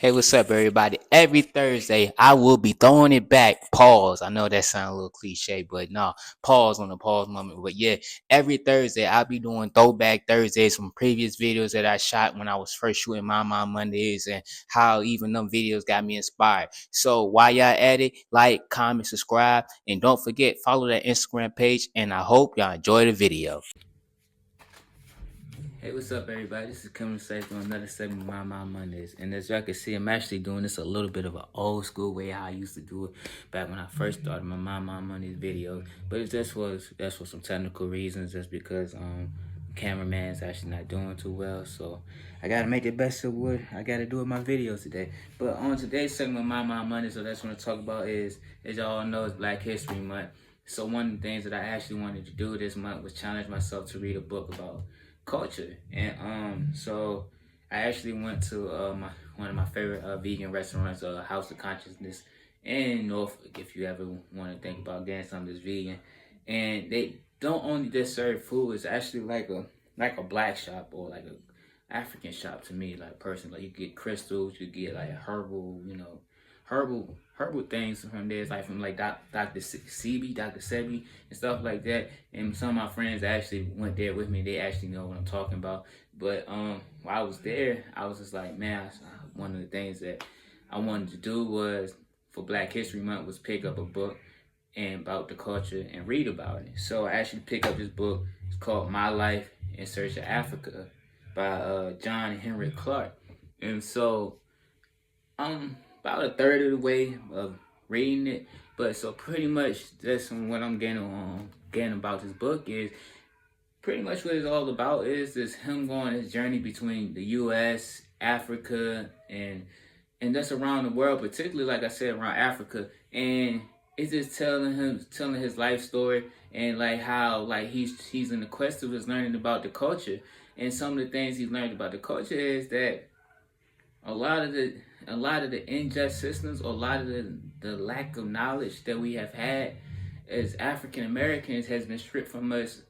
Hey, what's up, everybody? Every Thursday, I will be throwing it back. Pause. I know that sounds a little cliche, but no, pause on the pause moment. But yeah, every Thursday, I'll be doing Throwback Thursdays from previous videos that I shot when I was first shooting My Mom Mondays and how even them videos got me inspired. So while y'all at it, like, comment, subscribe, and don't forget, follow that Instagram page. And I hope y'all enjoy the video. Hey, what's up, everybody? This is coming to on another segment of My Mom Mondays. And as y'all can see, I'm actually doing this a little bit of an old school way how I used to do it back when I first started my My Mom Mondays videos. But it's that's for some technical reasons. That's because cameraman's actually not doing too well. So I gotta make the best of what I gotta do with my videos today. But on today's segment of My Mom Mondays, so that's what I'm gonna talk about is, as y'all know, it's Black History Month. So one of the things that I actually wanted to do this month was challenge myself to read a book about culture. And so I actually went to one of my favorite vegan restaurants, House of Consciousness in Norfolk, if you ever want to think about getting something that's vegan. And they don't only just serve food, it's actually like a black shop or like a African shop to me, like personally. Like you get crystals, you get like herbal, herbal things from there. It's like from like Dr. Sebi and stuff like that. And some of my friends actually went there with me. They actually know what I'm talking about. But while I was there, I was just like, man, one of the things that I wanted to do was for Black History Month was pick up a book and about the culture and read about it. So I actually picked up this book. It's called My Life in Search of Africa by John Henry Clark. And so about a third of the way of reading it. But so pretty much that's what I'm getting about this book is pretty much what it's all about is this him going his journey between the US, Africa, and that's around the world, particularly like I said, around Africa. And it's just telling his life story and like how like he's in the quest of his learning about the culture. And some of the things he's learned about the culture is that a lot of the unjust systems, or a lot of the lack of knowledge that we have had as African Americans has been stripped from us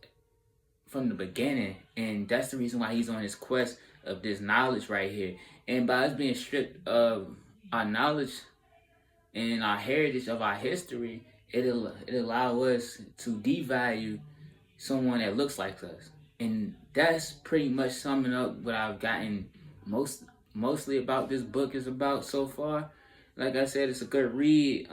from the beginning. And that's the reason why he's on his quest of this knowledge right here. And by us being stripped of our knowledge and our heritage of our history, it allow us to devalue someone that looks like us. And that's pretty much summing up what I've gotten mostly about this book is about so far. Like I said, it's a good read.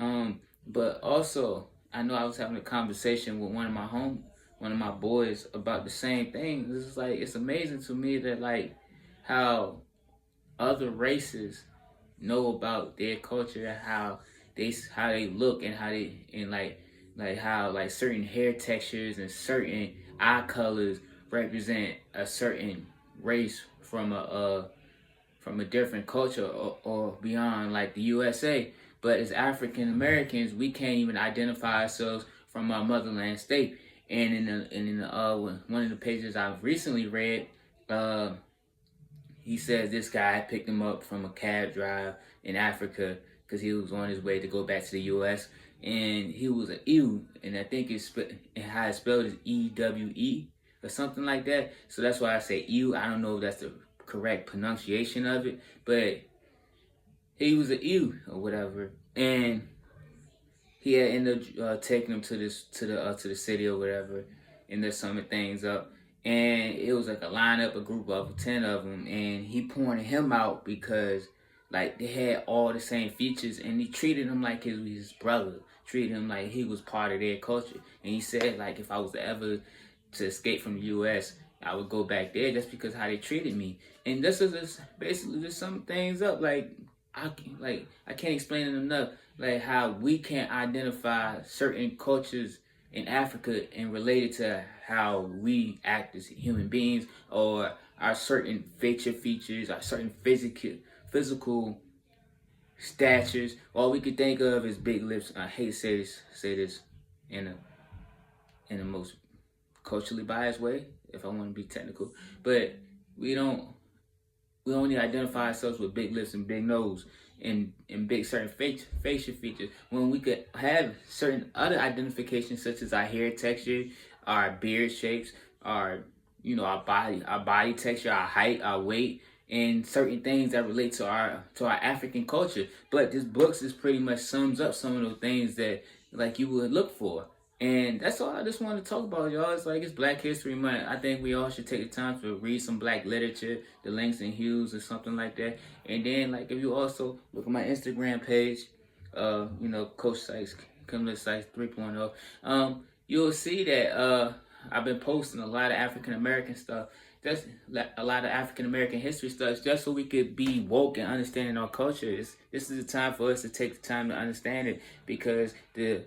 But also I know I was having a conversation with one of my boys about the same thing. This is like, it's amazing to me that like how other races know about their culture, how they look, and how they and like how like certain hair textures and certain eye colors represent a certain race from a different culture, or beyond like the USA. But as African Americans, we can't even identify ourselves from our motherland state. And in the one of the pages I've recently read, he says this guy picked him up from a cab drive in Africa because he was on his way to go back to the U.S. And he was an Ewe, and I think how it's spelled is EWE or something like that. So that's why I say Ewe. I don't know if that's the correct pronunciation of it, but he was an Ewe or whatever, and he had ended up taking him to the city or whatever, and they're summing things up. And it was like a group of 10 of them, and he pointed him out because like they had all the same features, and he treated him like his brother, treated him like he was part of their culture. And he said like if I was to ever to escape from the U.S., I would go back there just because how they treated me. And this is just basically just sum things up. I can't explain it enough. Like how we can't identify certain cultures in Africa and relate it to how we act as human beings, or our certain features, our certain physical statures. All we could think of is big lips. I hate to say this in the most culturally biased way, if I want to be technical, but we only identify ourselves with big lips and big nose and big certain facial features, when we could have certain other identifications such as our hair texture, our beard shapes, our body texture, our height, our weight, and certain things that relate to our African culture. But this books is pretty much sums up some of those things that like you would look for. And that's all I just want to talk about, y'all. It's like it's Black History Month. I think we all should take the time to read some Black literature, the Langston Hughes or something like that. And then, like, if you also look at my Instagram page, Coach Sykes, come to Sykes 3.0, you'll see that I've been posting a lot of African American stuff. That's a lot of African American history stuff, just so we could be woke and understanding our culture. This is the time for us to take the time to understand it, because the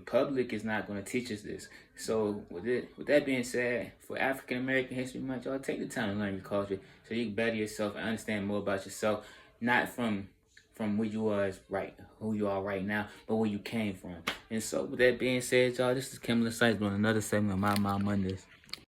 public is not going to teach us this. So with that being said, for African American History Month, y'all take the time to learn your culture so you can better yourself and understand more about yourself, not from where you are who you are right now, but where you came from. And so with that being said, y'all, this is Kimberly Sykes on another segment of My Mondays.